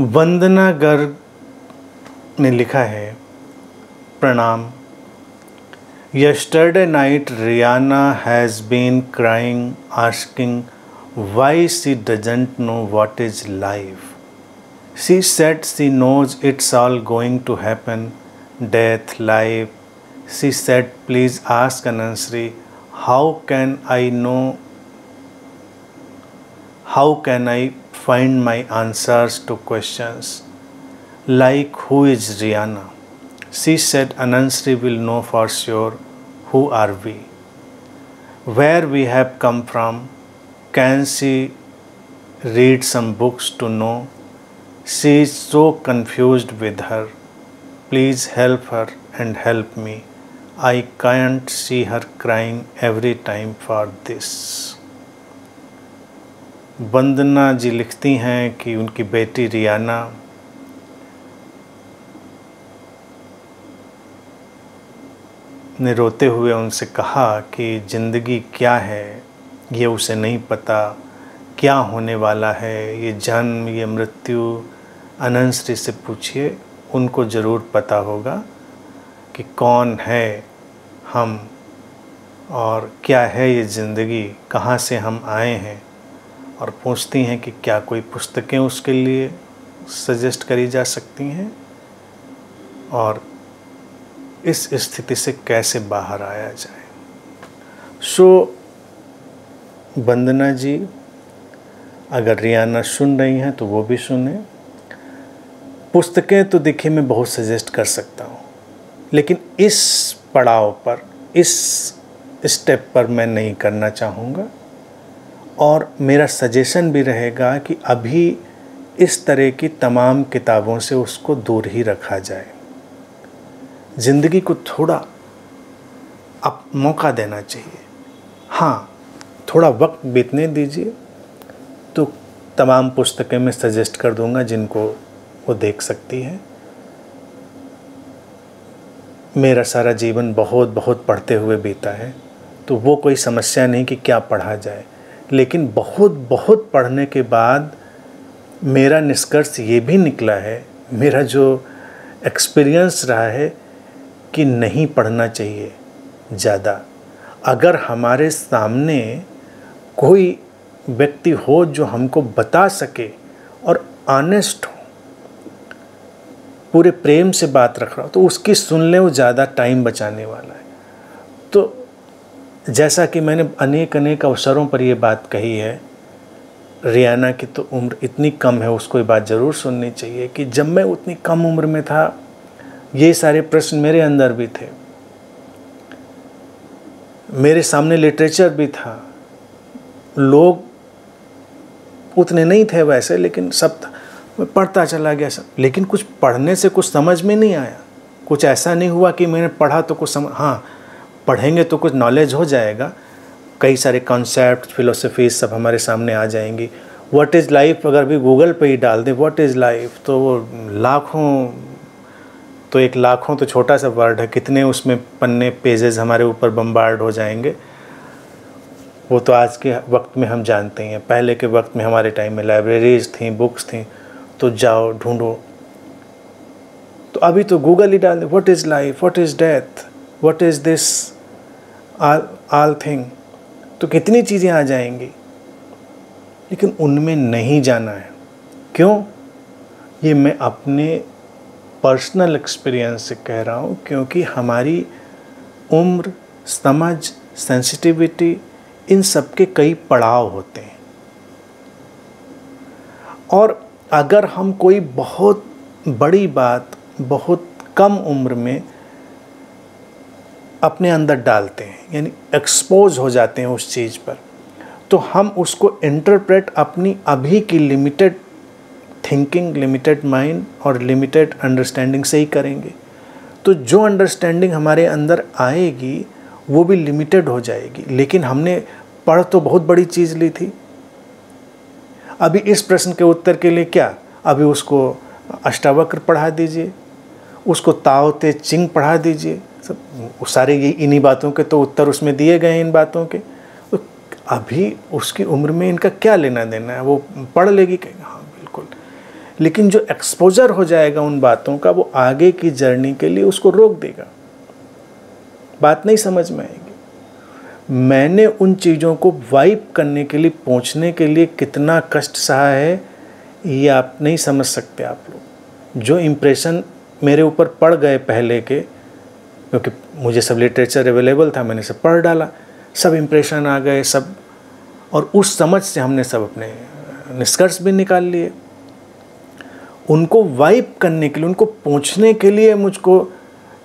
वंदना गर्ग ने लिखा है, प्रणाम। Yesterday night Rihanna has been crying, asking why she doesn't know what is life. She said she knows it's all going to happen, death, life. She said, please ask Ananshri, how can I know? How can I find my answers to questions like who is Rihanna? She said, Ananshri will know for sure who are we, where we have come from. Can she read some books to know? She is so confused with her. Please help her and help me. I can't see her crying every time for this. वंदना जी लिखती हैं कि उनकी बेटी रियाना ने रोते हुए उनसे कहा कि ज़िंदगी क्या है ये उसे नहीं पता, क्या होने वाला है, ये जन्म, ये मृत्यु। अनंश्री से पूछिए, उनको ज़रूर पता होगा कि कौन है हम और क्या है ये ज़िंदगी, कहाँ से हम आए हैं। और पूछती हैं कि क्या कोई पुस्तकें उसके लिए सजेस्ट करी जा सकती हैं और इस स्थिति से कैसे बाहर आया जाए। सो वंदना जी, अगर रियाना सुन रही हैं तो वो भी सुने। पुस्तकें तो देखिए मैं बहुत सजेस्ट कर सकता हूँ, लेकिन इस पड़ाव पर, इस स्टेप पर मैं नहीं करना चाहूँगा। और मेरा सजेशन भी रहेगा कि अभी इस तरह की तमाम किताबों से उसको दूर ही रखा जाए। ज़िंदगी को थोड़ा अब मौका देना चाहिए। हाँ, थोड़ा वक्त बीतने दीजिए तो तमाम पुस्तकें मैं सजेस्ट कर दूंगा जिनको वो देख सकती है। मेरा सारा जीवन बहुत बहुत पढ़ते हुए बीता है, तो वो कोई समस्या नहीं कि क्या पढ़ा जाए। लेकिन बहुत बहुत पढ़ने के बाद मेरा निष्कर्ष ये भी निकला है, मेरा जो एक्सपीरियंस रहा है कि नहीं पढ़ना चाहिए ज़्यादा। अगर हमारे सामने कोई व्यक्ति हो जो हमको बता सके और ऑनेस्ट हो, पूरे प्रेम से बात रख रहा हो, तो उसकी सुन ले, वो ज़्यादा टाइम बचाने वाला है। तो जैसा कि मैंने अनेक अवसरों पर ये बात कही है, रियाना की तो उम्र इतनी कम है, उसको ये बात ज़रूर सुननी चाहिए कि जब मैं उतनी कम उम्र में था, ये सारे प्रश्न मेरे अंदर भी थे, मेरे सामने लिटरेचर भी था, लोग उतने नहीं थे वैसे, लेकिन सब था। मैं पढ़ता चला गया सब, लेकिन कुछ पढ़ने से कुछ समझ में नहीं आया। कुछ ऐसा नहीं हुआ कि मैंने पढ़ा तो कुछ समझ, हाँ पढ़ेंगे तो कुछ नॉलेज हो जाएगा, कई सारे कॉन्सेप्ट, फिलोसफी सब हमारे सामने आ जाएंगी। व्हाट इज़ लाइफ अगर भी गूगल पे ही डाल दें व्हाट इज़ लाइफ, तो वो लाखों तो छोटा सा वर्ड है, कितने उसमें पन्ने पेजेस हमारे ऊपर बम्बार्ड हो जाएंगे। वो तो आज के वक्त में हम जानते हैं, पहले के वक्त में हमारे टाइम में लाइब्रेरीज थी, बुक्स थी, तो जाओ ढूंढो। तो अभी तो गूगल ही डाल दे, what is life, what is death, what is this all thing, तो कितनी चीज़ें आ जाएंगी। लेकिन उनमें नहीं जाना है। क्यों? ये मैं अपने पर्सनल एक्सपीरियंस से कह रहा हूँ, क्योंकि हमारी उम्र, समझ, सेंसिटिविटी, इन सब के कई पड़ाव होते हैं। और अगर हम कोई बहुत बड़ी बात बहुत कम उम्र में अपने अंदर डालते हैं, यानी एक्सपोज हो जाते हैं उस चीज़ पर, तो हम उसको इंटरप्रेट अपनी अभी की लिमिटेड थिंकिंग, लिमिटेड माइंड और लिमिटेड अंडरस्टैंडिंग से ही करेंगे। तो जो अंडरस्टैंडिंग हमारे अंदर आएगी वो भी लिमिटेड हो जाएगी। लेकिन हमने पढ़ तो बहुत बड़ी चीज़ ली थी। अभी इस प्रश्न के उत्तर के लिए क्या, अभी उसको अष्टावक्र पढ़ा दीजिए, उसको ताओ ते चिंग पढ़ा दीजिए, सब सारे ये इन्हीं बातों के तो उत्तर उसमें दिए गए हैं, इन बातों के। तो अभी उसकी उम्र में इनका क्या लेना देना है, वो पढ़ लेगी कहीं, हाँ बिल्कुल। लेकिन जो एक्सपोजर हो जाएगा उन बातों का, वो आगे की जर्नी के लिए उसको रोक देगा, बात नहीं समझ में आएगी। मैंने उन चीज़ों को वाइप करने के लिए, पहुंचने के लिए कितना कष्ट सहा है, ये आप नहीं समझ सकते। आप लोग जो इम्प्रेशन मेरे ऊपर पड़ गए पहले के, क्योंकि मुझे सब लिटरेचर अवेलेबल था, मैंने सब पढ़ डाला, सब इम्प्रेशन आ गए सब, और उस समझ से हमने सब अपने निष्कर्ष भी निकाल लिए। उनको वाइप करने के लिए, उनको पहुंचने के लिए मुझको,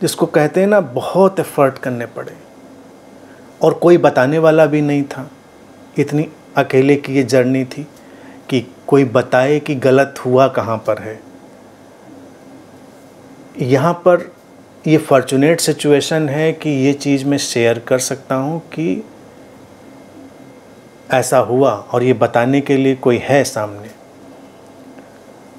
जिसको कहते हैं ना, बहुत एफर्ट करने पड़े, और कोई बताने वाला भी नहीं था। इतनी अकेले की ये जर्नी थी कि कोई बताए कि गलत हुआ कहाँ पर है। यहाँ पर ये फॉर्चुनेट सिचुएशन है कि ये चीज़ मैं शेयर कर सकता हूँ कि ऐसा हुआ और ये बताने के लिए कोई है सामने,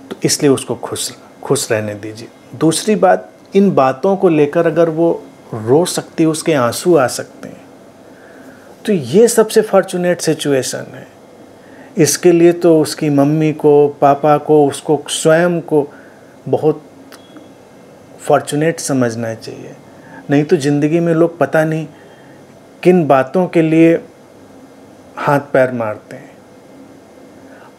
तो इसलिए उसको खुश रहने दीजिए। दूसरी बात, इन बातों को लेकर अगर वो रो सकती है, उसके आंसू आ सकते हैं, तो ये सबसे फॉर्चुनेट सिचुएशन है। इसके लिए तो उसकी मम्मी को, पापा को, उसको स्वयं को बहुत फॉर्चुनेट समझना चाहिए। नहीं तो ज़िंदगी में लोग पता नहीं किन बातों के लिए हाथ पैर मारते हैं।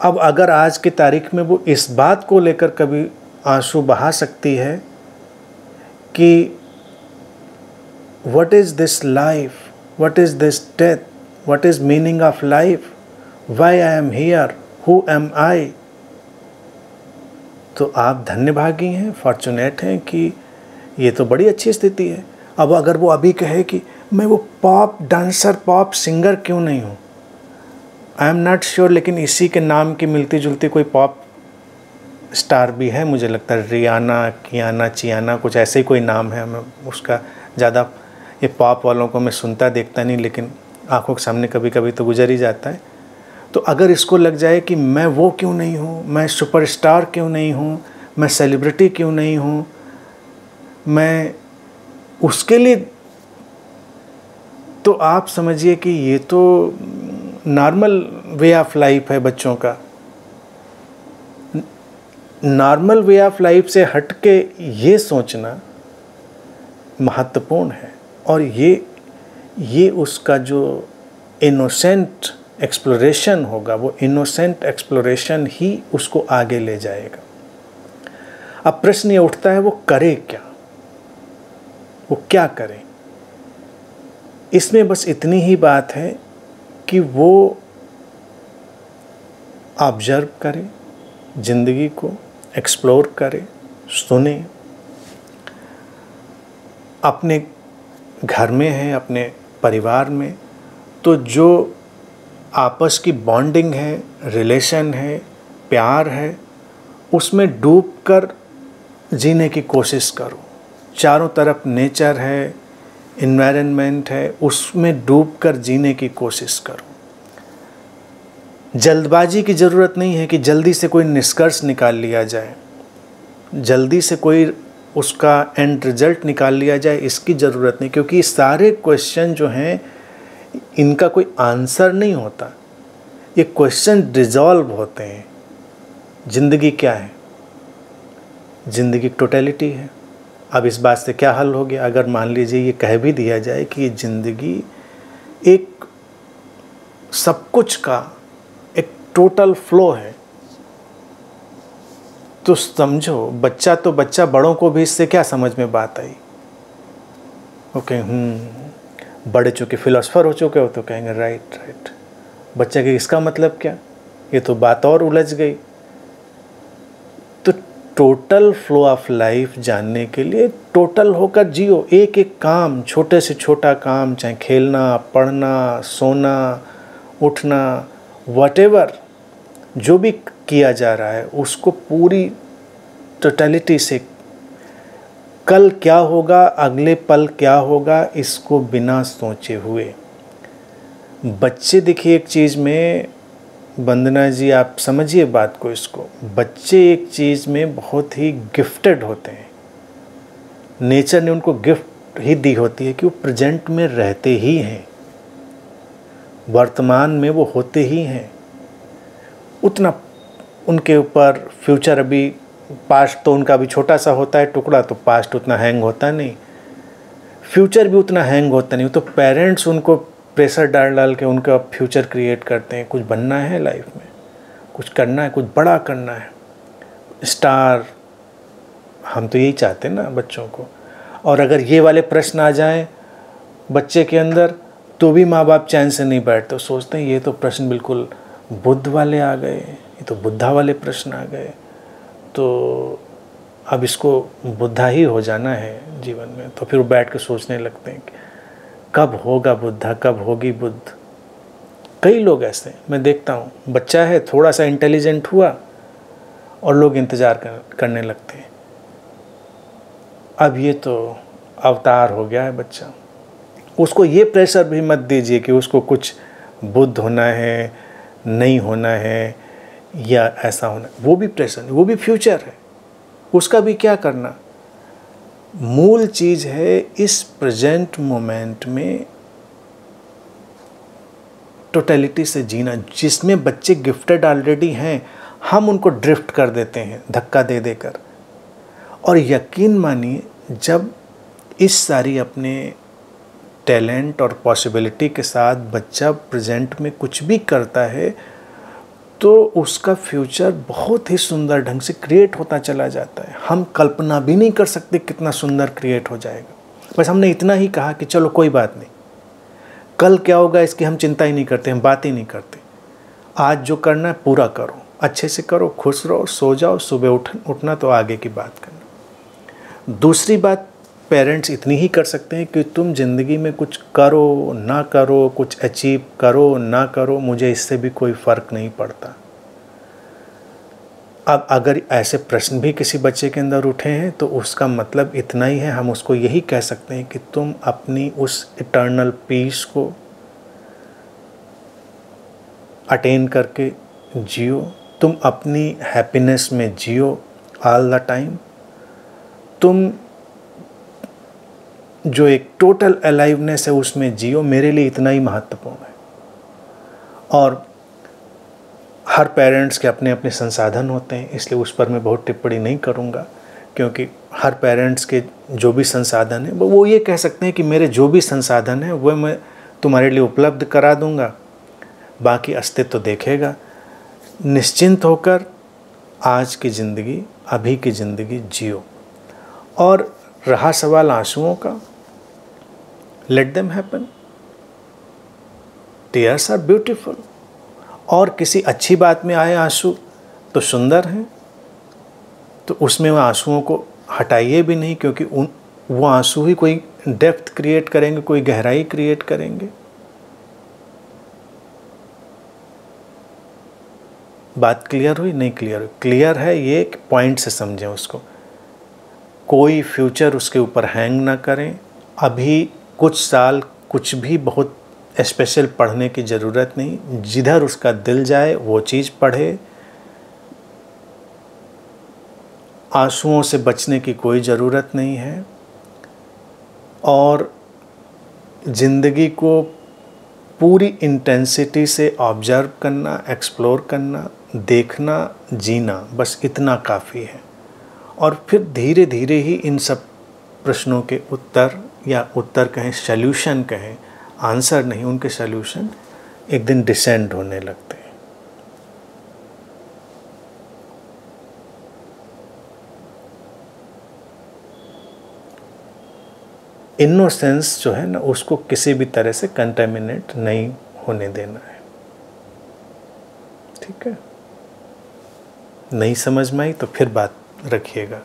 अब अगर आज की तारीख में वो इस बात को लेकर कभी आंसू बहा सकती है कि what is this life, what is this death, what is meaning of life, why I am here, who am I, तो आप धन्यभागी हैं, फॉर्चुनेट हैं कि ये तो बड़ी अच्छी स्थिति है। अब अगर वो अभी कहे कि मैं वो पॉप डांसर, पॉप सिंगर क्यों नहीं हूँ, आई एम नॉट श्योर, लेकिन इसी के नाम की मिलती जुलती कोई पॉप स्टार भी है, मुझे लगता है रियाना, कियाना, चियाना, कुछ ऐसे ही कोई नाम है। मैं उसका ज़्यादा ये पॉप वालों को मैं सुनता देखता नहीं, लेकिन आंखों के सामने कभी कभी तो गुजर ही जाता है। तो अगर इसको लग जाए कि मैं वो क्यों नहीं हूँ, मैं सुपरस्टार क्यों नहीं हूँ, मैं सेलिब्रिटी क्यों नहीं हूँ, मैं उसके लिए, तो आप समझिए कि ये तो नॉर्मल वे ऑफ लाइफ है बच्चों का। नॉर्मल वे ऑफ लाइफ से हट के ये सोचना महत्वपूर्ण है, और ये उसका जो इनोसेंट एक्सप्लोरेशन होगा, वो इनोसेंट एक्सप्लोरेशन ही उसको आगे ले जाएगा। अब प्रश्न ये उठता है, वो करे क्या, वो क्या करे। इसमें बस इतनी ही बात है कि वो ऑब्जर्व करे, ज़िंदगी को एक्सप्लोर करे, सुने, अपने घर में है, अपने परिवार में, तो जो आपस की बॉन्डिंग है, रिलेशन है, प्यार है, उसमें डूबकर जीने की कोशिश करो। चारों तरफ नेचर है, इन्वायरमेंट है, उसमें डूबकर जीने की कोशिश करो। जल्दबाजी की ज़रूरत नहीं है कि जल्दी से कोई निष्कर्ष निकाल लिया जाए, जल्दी से कोई उसका एंड रिजल्ट निकाल लिया जाए, इसकी ज़रूरत नहीं, क्योंकि सारे क्वेश्चन जो हैं इनका कोई आंसर नहीं होता, ये क्वेश्चन डिज़ॉल्व होते हैं। ज़िंदगी क्या है? ज़िंदगी टोटलिटी है। अब इस बात से क्या हल हो गया? अगर मान लीजिए ये कह भी दिया जाए कि ये ज़िंदगी एक सब कुछ का एक टोटल फ्लो है, तो समझो, बच्चा तो बच्चा, बड़ों को भी इससे क्या समझ में बात आई? ओके, बड़े चूँकि फिलोसफर हो चुके हो तो कहेंगे राइट। बच्चे के इसका मतलब क्या? ये तो बात और उलझ गई। तो टोटल फ्लो ऑफ लाइफ जानने के लिए टोटल होकर जियो। एक एक काम, छोटे से छोटा काम, चाहे खेलना, पढ़ना, सोना, उठना, व्हाटएवर जो भी किया जा रहा है, उसको पूरी टोटलिटी से, कल क्या होगा, अगले पल क्या होगा, इसको बिना सोचे हुए। बच्चे, देखिए एक चीज़ में, वंदना जी आप समझिए बात को, इसको, बच्चे एक चीज़ में बहुत ही गिफ्टेड होते हैं। नेचर ने उनको गिफ्ट ही दी होती है कि वो प्रेजेंट में रहते ही हैं, वर्तमान में वो होते ही हैं। उनके ऊपर फ्यूचर अभी, पास्ट तो उनका अभी छोटा सा होता है टुकड़ा, तो पास्ट उतना हैंग होता नहीं, फ्यूचर भी उतना हैंग होता नहीं। तो पेरेंट्स उनको प्रेशर डाल डाल के उनका फ्यूचर क्रिएट करते हैं। कुछ बनना है लाइफ में, कुछ करना है, कुछ बड़ा करना है, स्टार, हम तो यही चाहते हैं ना बच्चों को। और अगर ये वाले प्रश्न आ जाएं बच्चे के अंदर तो भी माँ बाप चैन से नहीं बैठते, सोचते हैं ये तो प्रश्न बिल्कुल बुद्ध वाले आ गए, ये तो बुद्धा वाले प्रश्न आ गए, तो अब इसको बुद्धा ही हो जाना है जीवन में। तो फिर वो बैठ के सोचने लगते हैं कि कब होगा बुद्धा, कब होगी बुद्ध। कई लोग ऐसे मैं देखता हूँ, बच्चा है थोड़ा सा इंटेलिजेंट हुआ और लोग इंतज़ार करने लगते हैं, अब ये तो अवतार हो गया है बच्चा। उसको ये प्रेशर भी मत दीजिए कि उसको कुछ बुद्ध होना है, नहीं होना है या ऐसा होना, वो भी प्रेशर नहीं, वो भी फ्यूचर है, उसका भी क्या करना। मूल चीज़ है इस प्रेजेंट मोमेंट में टोटलिटी से जीना, जिसमें बच्चे गिफ्टेड ऑलरेडी हैं, हम उनको ड्रिफ्ट कर देते हैं धक्का दे देकर। और यकीन मानिए जब इस सारी अपने टैलेंट और पॉसिबिलिटी के साथ बच्चा प्रेजेंट में कुछ भी करता है तो उसका फ्यूचर बहुत ही सुंदर ढंग से क्रिएट होता चला जाता है। हम कल्पना भी नहीं कर सकते कितना सुंदर क्रिएट हो जाएगा। बस हमने इतना ही कहा कि चलो कोई बात नहीं, कल क्या होगा इसकी हम चिंता ही नहीं करते, हम बात ही नहीं करते। आज जो करना है पूरा करो, अच्छे से करो, खुश रहो, सो जाओ, सुबह उठना तो आगे की बात करना। दूसरी बात पेरेंट्स इतनी ही कर सकते हैं कि तुम ज़िंदगी में कुछ करो ना करो, कुछ अचीव करो ना करो, मुझे इससे भी कोई फ़र्क नहीं पड़ता। अब अगर ऐसे प्रश्न भी किसी बच्चे के अंदर उठे हैं तो उसका मतलब इतना ही है, हम उसको यही कह सकते हैं कि तुम अपनी उस इटर्नल पीस को अटेन करके जियो, तुम अपनी हैप्पीनेस में जियो ऑल द टाइम। तुम जो एक टोटल अलाइवनेस है उसमें जियो, मेरे लिए इतना ही महत्वपूर्ण है। और हर पेरेंट्स के अपने अपने संसाधन होते हैं, इसलिए उस पर मैं बहुत टिप्पणी नहीं करूँगा, क्योंकि हर पेरेंट्स के जो भी संसाधन है वो ये कह सकते हैं कि मेरे जो भी संसाधन है वह मैं तुम्हारे लिए उपलब्ध करा दूँगा, बाकी अस्तित्व तो देखेगा। निश्चिंत होकर आज की ज़िंदगी, अभी की ज़िंदगी जियो। और रहा सवाल आंसुओं का, let them happen, tears are beautiful. और किसी अच्छी बात में आए आंसू तो सुंदर हैं, तो उसमें वह आंसुओं को हटाइए भी नहीं, क्योंकि वो आंसू ही कोई डेप्थ क्रिएट करेंगे, कोई गहराई क्रिएट करेंगे। बात क्लियर हुई? नहीं क्लियर हुई? क्लियर है ये पॉइंट से समझें उसको। कोई फ्यूचर उसके ऊपर हैंग ना करें। अभी कुछ साल कुछ भी बहुत स्पेशल पढ़ने की ज़रूरत नहीं, जिधर उसका दिल जाए वो चीज़ पढ़े। आंसुओं से बचने की कोई ज़रूरत नहीं है। और ज़िंदगी को पूरी इंटेंसिटी से ऑब्जर्व करना, एक्सप्लोर करना, देखना, जीना, बस इतना काफ़ी है। और फिर धीरे धीरे ही इन सब प्रश्नों के उत्तर, या उत्तर कहें, सल्यूशन कहें, आंसर नहीं, उनके सल्यूशन एक दिन डिसेंड होने लगते हैं। इनोसेंस जो है ना, उसको किसी भी तरह से कंटेमिनेट नहीं होने देना है। ठीक है? नहीं समझ में आई तो फिर बात रखिएगा।